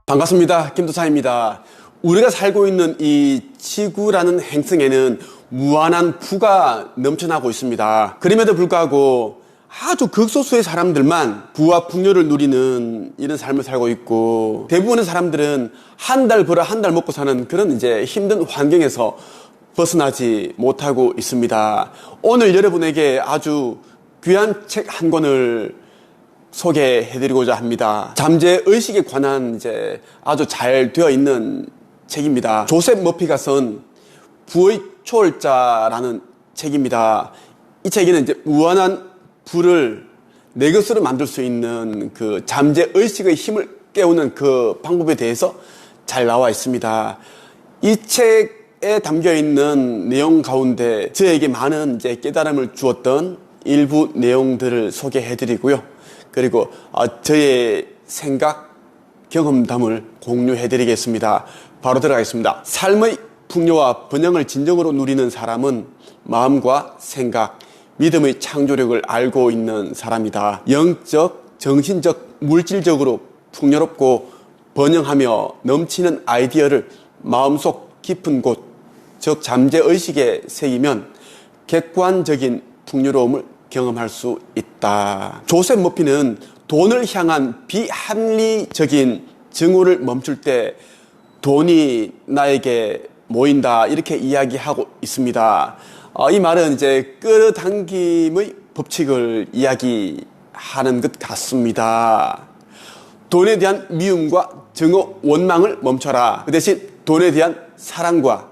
반갑습니다. 김도사입니다. 우리가 살고 있는 이 지구라는 행성에는 무한한 부가 넘쳐나고 있습니다. 그럼에도 불구하고 아주 극소수의 사람들만 부와 풍요를 누리는 이런 삶을 살고 있고, 대부분의 사람들은 한 달 벌어 한 달 먹고 사는 그런 이제 힘든 환경에서 벗어나지 못하고 있습니다. 오늘 여러분에게 아주 귀한 책 한 권을 소개해드리고자 합니다. 잠재의식에 관한 이제 아주 잘 되어 있는 책입니다. 조셉 머피가 쓴 부의 초월자라는 책입니다. 이 책에는 이제 무한한 부를 내 것으로 만들 수 있는 그 잠재의식의 힘을 깨우는 그 방법에 대해서 잘 나와 있습니다. 이 책에 담겨 있는 내용 가운데 저에게 많은 이제 깨달음을 주었던 일부 내용들을 소개해드리고요. 그리고 저의 생각, 경험담을 공유해드리겠습니다. 바로 들어가겠습니다. 삶의 풍요와 번영을 진정으로 누리는 사람은 마음과 생각, 믿음의 창조력을 알고 있는 사람이다. 영적, 정신적, 물질적으로 풍요롭고 번영하며 넘치는 아이디어를 마음속 깊은 곳, 즉 잠재의식에 새기면 객관적인 풍요로움을 경험할 수 있다. 조셉 머피는 돈을 향한 비합리적인 증오를 멈출 때 돈이 나에게 모인다, 이렇게 이야기하고 있습니다. 이 말은 이제 끌어당김의 법칙을 이야기하는 것 같습니다. 돈에 대한 미움과 증오, 원망을 멈춰라. 그 대신 돈에 대한 사랑과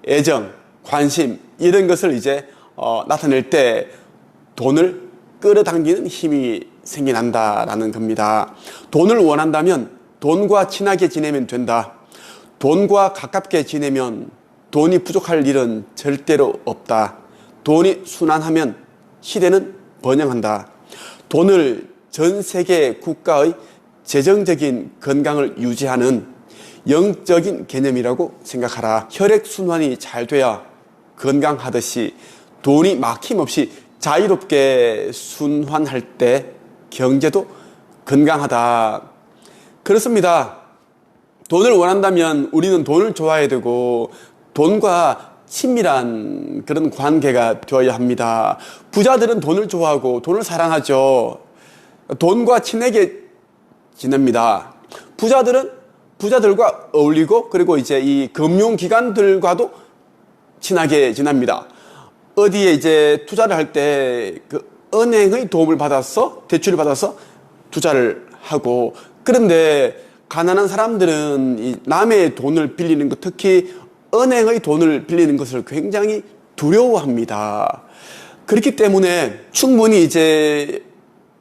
애정, 관심, 이런 것을 이제 나타낼 때 돈을 끌어당기는 힘이 생겨난다라는 겁니다. 돈을 원한다면 돈과 친하게 지내면 된다. 돈과 가깝게 지내면 돈이 부족할 일은 절대로 없다. 돈이 순환하면 시대는 번영한다. 돈을 전 세계 국가의 재정적인 건강을 유지하는 영적인 개념이라고 생각하라. 혈액순환이 잘 돼야 건강하듯이 돈이 막힘없이 자유롭게 순환할 때 경제도 건강하다. 그렇습니다. 돈을 원한다면 우리는 돈을 좋아해야 되고 돈과 친밀한 그런 관계가 되어야 합니다. 부자들은 돈을 좋아하고 돈을 사랑하죠. 돈과 친하게 지냅니다. 부자들은 부자들과 어울리고, 그리고 이제 이 금융기관들과도 친하게 지냅니다. 어디에 이제 투자를 할 때 그 은행의 도움을 받아서, 대출을 받아서 투자를 하고, 그런데 가난한 사람들은 이 남의 돈을 빌리는 것, 특히 은행의 돈을 빌리는 것을 굉장히 두려워합니다. 그렇기 때문에 충분히 이제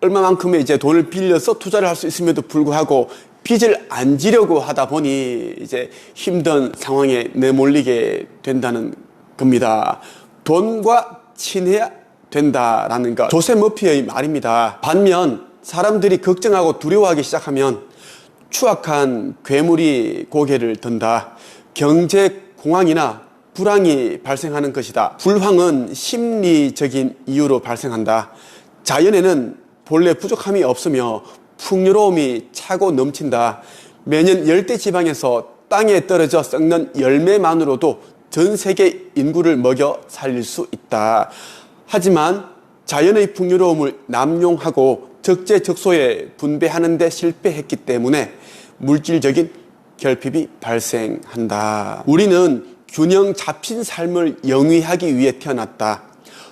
얼마만큼의 이제 돈을 빌려서 투자를 할 수 있음에도 불구하고 빚을 안 지려고 하다 보니 이제 힘든 상황에 내몰리게 된다는 겁니다. 돈과 친해야 된다라는 것, 조셉 머피의 말입니다. 반면 사람들이 걱정하고 두려워하기 시작하면 추악한 괴물이 고개를 든다. 경제 공황이나 불황이 발생하는 것이다. 불황은 심리적인 이유로 발생한다. 자연에는 본래 부족함이 없으며 풍요로움이 차고 넘친다. 매년 열대 지방에서 땅에 떨어져 썩는 열매만으로도 전 세계 인구를 먹여 살릴 수 있다. 하지만 자연의 풍요로움을 남용하고 적재적소에 분배하는 데 실패했기 때문에 물질적인 결핍이 발생한다. 우리는 균형 잡힌 삶을 영위하기 위해 태어났다.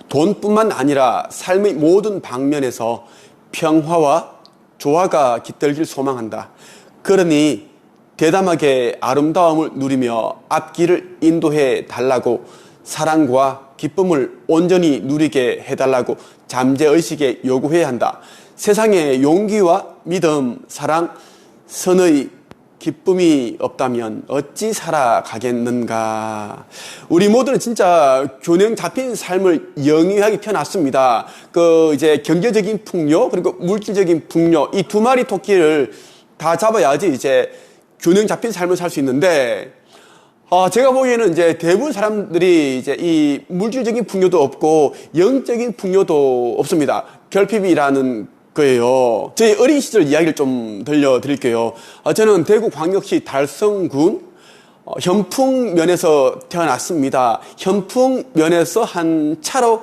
돈뿐만 아니라 삶의 모든 방면에서 평화와 조화가 깃들길 소망한다. 그러니 대담하게 아름다움을 누리며 앞길을 인도해 달라고, 사랑과 기쁨을 온전히 누리게 해달라고 잠재의식에 요구해야 한다. 세상에 용기와 믿음, 사랑, 선의, 기쁨이 없다면 어찌 살아가겠는가. 우리 모두는 진짜 균형 잡힌 삶을 영위하게 태어났습니다. 이제 경제적인 풍요 그리고 물질적인 풍요, 이 두 마리 토끼를 다 잡아야지 이제 균형 잡힌 삶을 살 수 있는데, 제가 보기에는 이제 대부분 사람들이 이제 이 물질적인 풍요도 없고 영적인 풍요도 없습니다. 결핍이라는 거예요. 저희 어린 시절 이야기를 좀 들려드릴게요. 저는 대구광역시 달성군 현풍면에서 태어났습니다. 현풍면에서 차로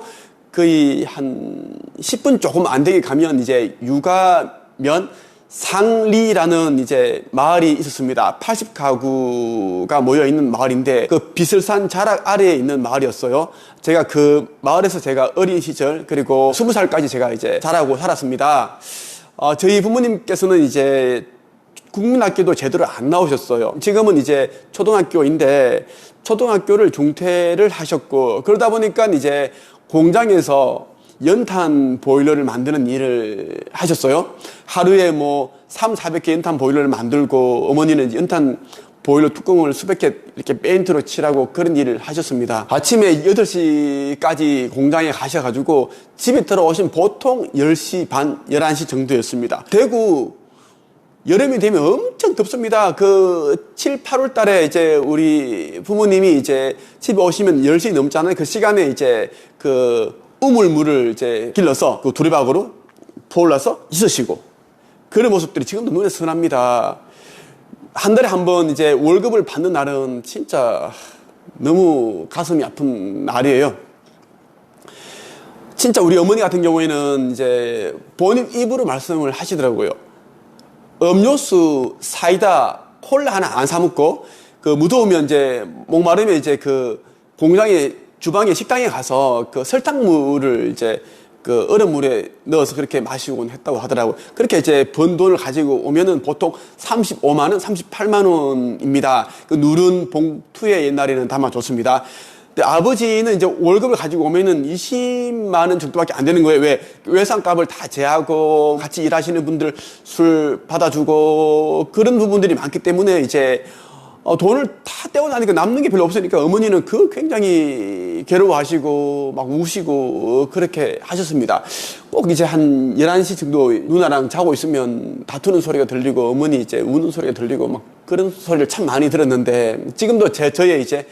거의 한 10분 조금 안 되게 가면 이제 유가면 상리라는 이제 마을이 있었습니다. 80가구가 모여 있는 마을인데 그 비설산 자락 아래에 있는 마을이었어요. 제가 그 마을에서 제가 어린 시절 그리고 20살까지 제가 이제 자라고 살았습니다. 저희 부모님께서는 이제 국민학교도 제대로 안 나오셨어요. 지금은 이제 초등학교인데 초등학교를 중퇴를 하셨고, 그러다 보니까 이제 공장에서 연탄 보일러를 만드는 일을 하셨어요. 하루에 뭐 300~400개 연탄 보일러를 만들고, 어머니는 연탄 보일러 뚜껑을 수백 개 이렇게 페인트로 칠하고 그런 일을 하셨습니다. 아침에 8시까지 공장에 가셔가지고 집에 들어오신 보통 10시 반, 11시 정도였습니다. 대구 여름이 되면 엄청 덥습니다. 7, 8월 달에 이제 우리 부모님이 이제 집에 오시면 10시 넘잖아요. 그 시간에 이제 우물물을 이제 길러서 그 두리박으로 포올라서 있으시고, 그런 모습들이 지금도 눈에 선합니다. 한 달에 한 번 이제 월급을 받는 날은 진짜 너무 가슴이 아픈 날이에요. 진짜 우리 어머니 같은 경우에는 이제 본인 입으로 말씀을 하시더라고요. 음료수, 사이다, 콜라 하나 안 사먹고, 무더우면 이제 목마르면 이제 공장에 주방에 식당에 가서 설탕물을 이제 얼음물에 넣어서 그렇게 마시곤 했다고 하더라고요. 그렇게 이제 번 돈을 가지고 오면은 보통 35만원, 38만원입니다. 누른 봉투에 옛날에는 담아줬습니다. 근데 아버지는 이제 월급을 가지고 오면은 20만원 정도밖에 안 되는 거예요. 왜? 외상값을 다 제하고 같이 일하시는 분들 술 받아주고 그런 부분들이 많기 때문에 이제 돈을 다 떼고 나니까 남는 게 별로 없으니까 어머니는 굉장히 괴로워하시고 막 우시고 그렇게 하셨습니다. 꼭 이제 한 11시 정도 누나랑 자고 있으면 다투는 소리가 들리고 어머니 이제 우는 소리가 들리고 막 그런 소리를 참 많이 들었는데, 지금도 저의 이제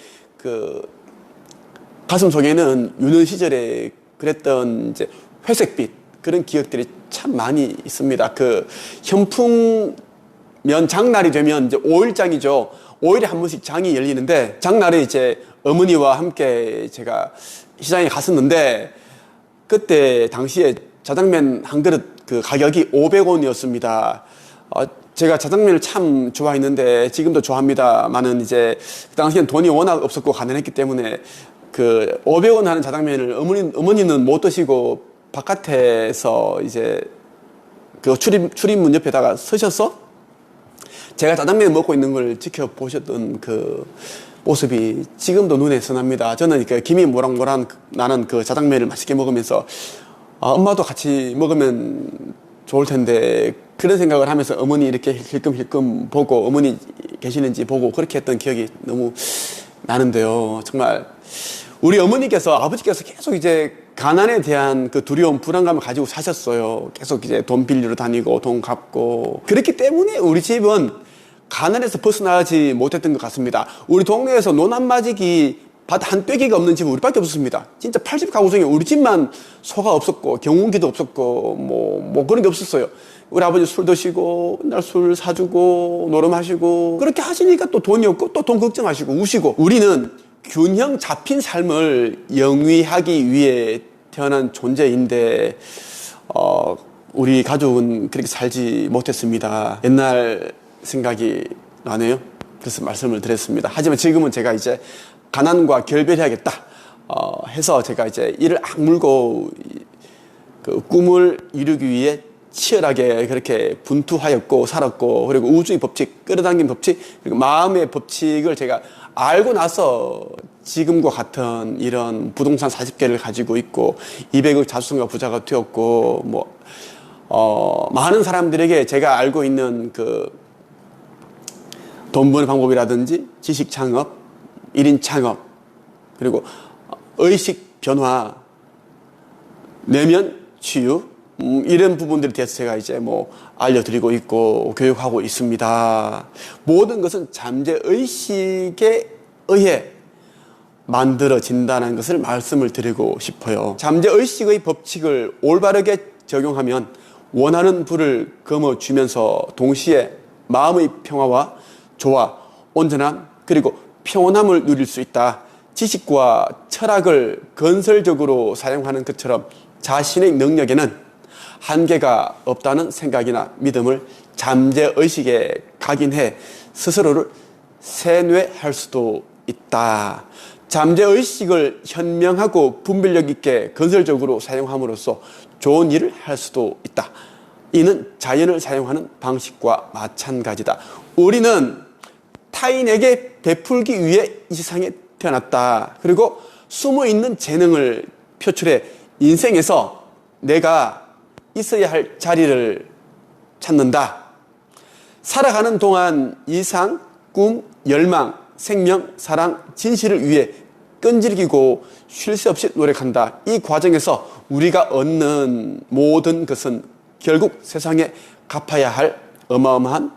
가슴 속에는 유년 시절에 그랬던 이제 회색빛 그런 기억들이 참 많이 있습니다. 현풍면 장날이 되면 이제 5일장이죠. 5일에 한 번씩 장이 열리는데, 장날에 이제 어머니와 함께 제가 시장에 갔었는데, 그때 당시에 짜장면 한 그릇 가격이 500원이었습니다. 제가 짜장면을 참 좋아했는데 지금도 좋아합니다만은 이제 그 당시엔 돈이 워낙 없었고 가난했기 때문에 500원 하는 짜장면을 어머니는 못 드시고 바깥에서 이제 출입문 옆에다가 서셔서 제가 짜장면 먹고 있는 걸 지켜보셨던 모습이 지금도 눈에 선합니다. 저는 김이 모락모락 나는 짜장면을 맛있게 먹으면서 엄마도 같이 먹으면 좋을 텐데 그런 생각을 하면서 어머니 이렇게 힐끔힐끔 보고 어머니 계시는지 보고 그렇게 했던 기억이 너무 나는데요. 정말 우리 어머니께서 아버지께서 계속 이제 가난에 대한 두려움, 불안감을 가지고 사셨어요. 계속 이제 돈 빌리러 다니고 돈 갚고 그렇기 때문에 우리 집은 가난에서 벗어나지 못했던 것 같습니다. 우리 동네에서 노남마지기 밭 한 떼기가 없는 집은 우리밖에 없었습니다. 진짜 80가구 중에 우리 집만 소가 없었고 경운기도 없었고 뭐 그런 게 없었어요. 우리 아버지 술 드시고 맨날 술 사주고 노름하시고 그렇게 하시니까 또 돈이 없고 또 돈 걱정하시고 우시고, 우리는 균형 잡힌 삶을 영위하기 위해 태어난 존재인데 우리 가족은 그렇게 살지 못했습니다. 옛날 생각이 나네요. 그래서 말씀을 드렸습니다. 하지만 지금은 제가 이제 가난과 결별해야겠다 해서 제가 이제 이를 악물고 꿈을 이루기 위해 치열하게 그렇게 분투하였고 살았고, 그리고 우주의 법칙, 끌어당긴 법칙, 그리고 마음의 법칙을 제가 알고 나서 지금과 같은 이런 부동산 40개를 가지고 있고 200억 자수성가 부자가 되었고 많은 사람들에게 제가 알고 있는 돈 버는 방법이라든지 지식 창업, 1인 창업, 그리고 의식 변화, 내면 치유, 이런 부분들에 대해서 제가 이제 뭐 알려드리고 있고 교육하고 있습니다. 모든 것은 잠재의식에 의해 만들어진다는 것을 말씀을 드리고 싶어요. 잠재의식의 법칙을 올바르게 적용하면 원하는 부를 거머쥐면서 동시에 마음의 평화와 조화, 온전함, 그리고 평온함을 누릴 수 있다. 지식과 철학을 건설적으로 사용하는 것처럼 자신의 능력에는 한계가 없다는 생각이나 믿음을 잠재의식에 각인해 스스로를 세뇌할 수도 있다. 잠재의식을 현명하고 분별력 있게 건설적으로 사용함으로써 좋은 일을 할 수도 있다. 이는 자연을 사용하는 방식과 마찬가지다. 우리는 타인에게 베풀기 위해 이 세상에 태어났다. 그리고 숨어있는 재능을 표출해 인생에서 내가 있어야 할 자리를 찾는다. 살아가는 동안 이상, 꿈, 열망, 생명, 사랑, 진실을 위해 끈질기고 쉴 새 없이 노력한다. 이 과정에서 우리가 얻는 모든 것은 결국 세상에 갚아야 할 어마어마한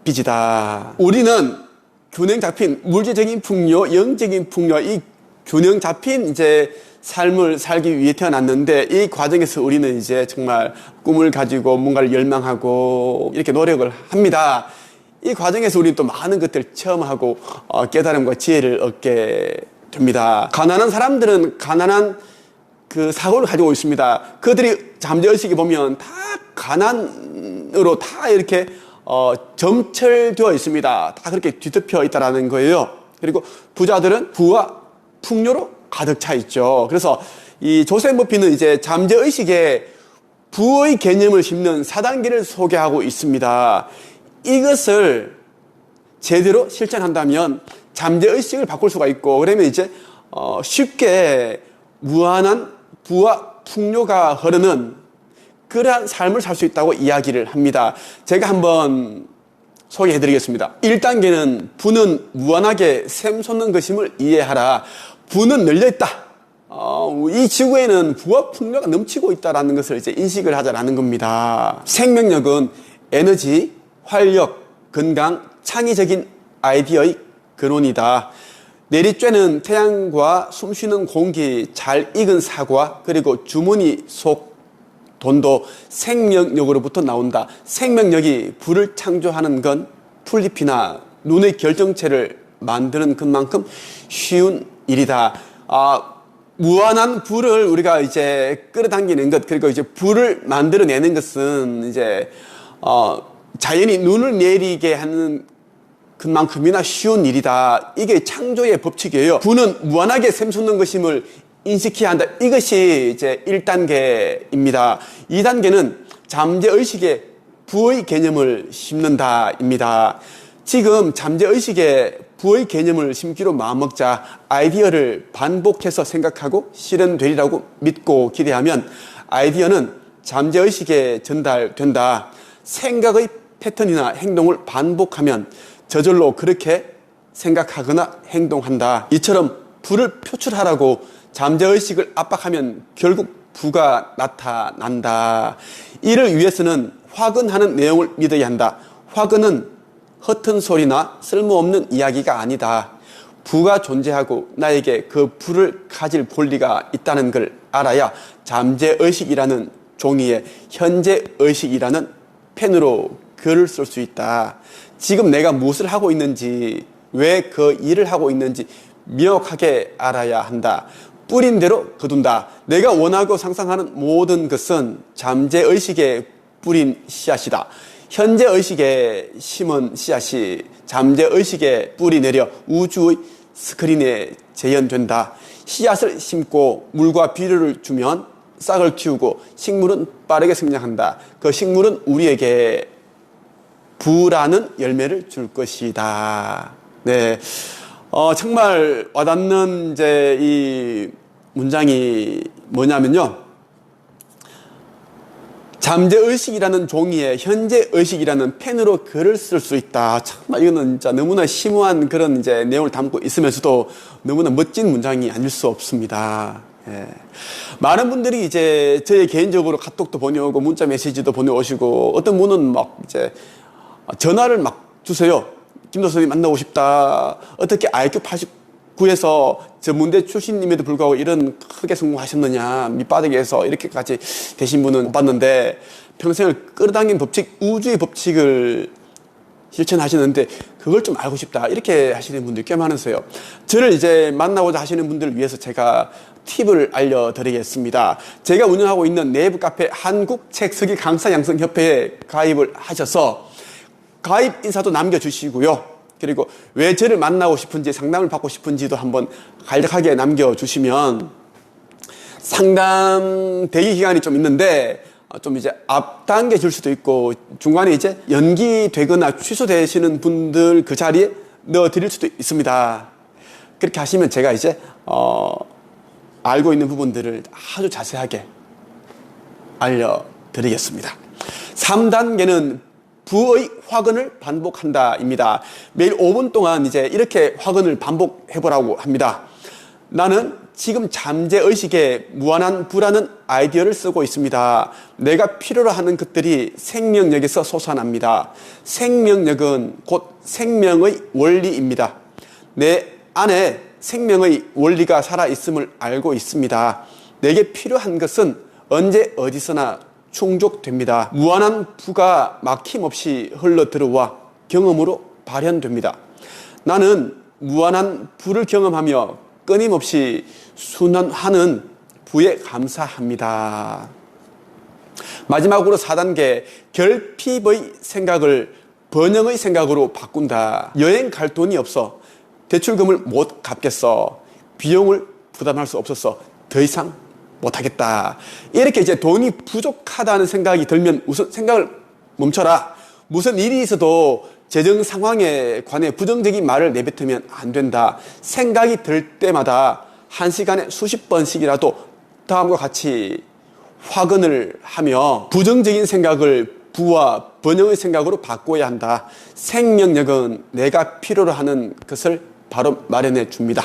빚이다. 우리는 균형 잡힌 물질적인 풍요, 영적인 풍요, 이 균형 잡힌 이제 삶을 살기 위해 태어났는데 이 과정에서 우리는 이제 정말 꿈을 가지고 뭔가를 열망하고 이렇게 노력을 합니다. 이 과정에서 우리는 또 많은 것들을 체험하고 깨달음과 지혜를 얻게 됩니다. 가난한 사람들은 가난한 그 사고를 가지고 있습니다. 그들이 잠재의식에 보면 다 가난으로 다 이렇게 점철되어 있습니다. 다 그렇게 뒤덮여 있다라는 거예요. 그리고 부자들은 부와 풍요로 가득 차 있죠. 그래서 이 조셉 머피는 이제 잠재의식에 부의 개념을 심는 4단계를 소개하고 있습니다. 이것을 제대로 실천한다면 잠재의식을 바꿀 수가 있고, 그러면 이제 쉽게 무한한 부와 풍요가 흐르는 그러한 삶을 살 수 있다고 이야기를 합니다. 제가 한번 소개해 드리겠습니다. 1단계는 부는 무한하게 샘솟는 것임을 이해하라. 부는 널려있다. 이 지구에는 부와 풍요가 넘치고 있다는 것을 이제 인식을 하자라는 겁니다. 생명력은 에너지, 활력, 건강, 창의적인 아이디어의 근원이다. 내리쬐는 태양과 숨쉬는 공기, 잘 익은 사과, 그리고 주머니 속 돈도 생명력으로부터 나온다. 생명력이 부를 창조하는 건 풀잎이나 눈의 결정체를 만드는 것만큼 쉬운 일이다. 무한한 부를 우리가 이제 끌어당기는 것, 그리고 이제 부를 만들어내는 것은 이제 자연이 눈을 내리게 하는 그만큼이나 쉬운 일이다. 이게 창조의 법칙이에요. 부는 무한하게 샘솟는 것임을 인식해야 한다. 이것이 이제 1단계입니다. 2단계는 잠재의식에 부의 개념을 심는다입니다. 지금 잠재의식에 부의 개념을 심기로 마음먹자. 아이디어를 반복해서 생각하고 실현되리라고 믿고 기대하면 아이디어는 잠재의식에 전달된다. 생각의 패턴이나 행동을 반복하면 저절로 그렇게 생각하거나 행동한다. 이처럼 부를 표출하라고 잠재의식을 압박하면 결국 부가 나타난다. 이를 위해서는 화근하는 내용을 믿어야 한다. 화근은 허튼 소리나 쓸모없는 이야기가 아니다. 부가 존재하고 나에게 그 부를 가질 권리가 있다는 걸 알아야 잠재의식이라는 종이에 현재의식이라는 펜으로 글을 쓸 수 있다. 지금 내가 무엇을 하고 있는지, 왜 그 일을 하고 있는지 명확하게 알아야 한다. 뿌린 대로 거둔다. 내가 원하고 상상하는 모든 것은 잠재의식에 뿌린 씨앗이다. 현재의식에 심은 씨앗이 잠재의식에 뿌리 내려 우주의 스크린에 재현된다. 씨앗을 심고 물과 비료를 주면 싹을 틔우고 식물은 빠르게 성장한다. 그 식물은 우리에게 부라는 열매를 줄 것이다. 네. 정말 와닿는 이제 이 문장이 뭐냐면요. 잠재의식이라는 종이에 현재의식이라는 펜으로 글을 쓸 수 있다. 참, 이거는 진짜 너무나 심오한 그런 이제 내용을 담고 있으면서도 너무나 멋진 문장이 아닐 수 없습니다. 예. 많은 분들이 이제 저희 개인적으로 카톡도 보내오고 문자 메시지도 보내오시고 어떤 분은 막 이제 전화를 막 주세요. 김도선님 만나고 싶다. 어떻게 IQ 89에서 전문대 출신임에도 불구하고 이런 크게 성공하셨느냐. 밑바닥에서 이렇게까지 되신 분은 못 봤는데 평생을 끌어당긴 법칙, 우주의 법칙을 실천하시는데 그걸 좀 알고 싶다. 이렇게 하시는 분들이 꽤 많으세요. 저를 이제 만나고자 하시는 분들을 위해서 제가 팁을 알려드리겠습니다. 제가 운영하고 있는 내부 카페 한국책쓰기 강사양성협회에 가입을 하셔서 가입 인사도 남겨주시고요. 그리고 왜 저를 만나고 싶은지 상담을 받고 싶은지도 한번 간략하게 남겨주시면 상담 대기 기간이 좀 있는데 좀 이제 앞당겨질 수도 있고 중간에 이제 연기되거나 취소되시는 분들 그 자리에 넣어드릴 수도 있습니다. 그렇게 하시면 제가 이제 알고 있는 부분들을 아주 자세하게 알려드리겠습니다. 3단계는 부의 확언을 반복한다입니다. 매일 5분 동안 이제 이렇게 확언을 반복해보라고 합니다. 나는 지금 잠재의식에 무한한 부라는 아이디어를 쓰고 있습니다. 내가 필요로 하는 것들이 생명력에서 솟아납니다. 생명력은 곧 생명의 원리입니다. 내 안에 생명의 원리가 살아있음을 알고 있습니다. 내게 필요한 것은 언제 어디서나 충족됩니다. 무한한 부가 막힘없이 흘러들어와 경험으로 발현됩니다. 나는 무한한 부를 경험하며 끊임없이 순환하는 부에 감사합니다. 마지막으로 4단계 결핍의 생각을 번영의 생각으로 바꾼다. 여행 갈 돈이 없어. 대출금을 못 갚겠어. 비용을 부담할 수 없어서 더 이상 못하겠다. 이렇게 이제 돈이 부족하다는 생각이 들면 우선 생각을 멈춰라. 무슨 일이 있어도 재정 상황에 관해 부정적인 말을 내뱉으면 안 된다. 생각이 들 때마다 1시간에 수십 번씩이라도 다음과 같이 확언을 하며 부정적인 생각을 부와 번영의 생각으로 바꿔야 한다. 생명력은 내가 필요로 하는 것을 바로 마련해 줍니다.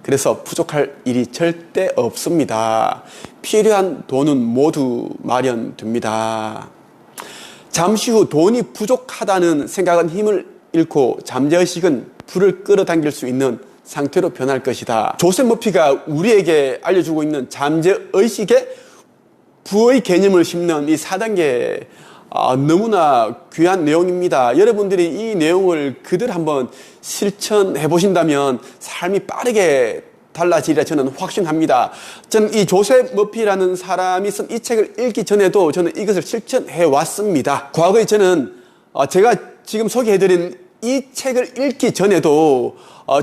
그래서 부족할 일이 절대 없습니다. 필요한 돈은 모두 마련됩니다. 잠시 후 돈이 부족하다는 생각은 힘을 잃고 잠재의식은 불을 끌어당길 수 있는 상태로 변할 것이다. 조셉 머피가 우리에게 알려주고 있는 잠재의식에 부의 개념을 심는 이 4단계 너무나 귀한 내용입니다. 여러분들이 이 내용을 그대로 한번 실천해 보신다면 삶이 빠르게 달라지리라 저는 확신합니다. 저는 이 조셉 머피라는 사람이 쓴 이 책을 읽기 전에도 저는 이것을 실천해 왔습니다. 과거에 저는 제가 지금 소개해드린 이 책을 읽기 전에도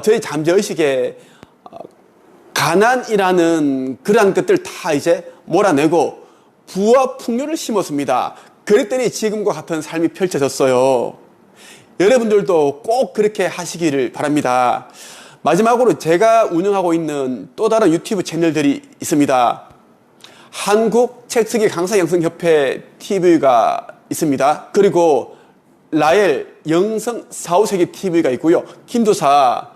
저희 잠재의식에 가난이라는 그러한 것들 다 이제 몰아내고 부와 풍요를 심었습니다. 그랬더니 지금과 같은 삶이 펼쳐졌어요. 여러분들도 꼭 그렇게 하시기를 바랍니다. 마지막으로 제가 운영하고 있는 또 다른 유튜브 채널들이 있습니다. 한국 책쓰기 강사양성협회 TV가 있습니다. 그리고 라엘 영성 4, 5세기 TV가 있고요. 김도사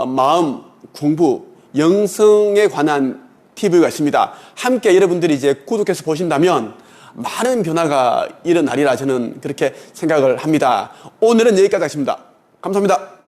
마음 공부 영성에 관한 TV가 있습니다. 함께 여러분들이 이제 구독해서 보신다면 많은 변화가 일어나리라 저는 그렇게 생각을 합니다. 오늘은 여기까지 하겠습니다. 감사합니다.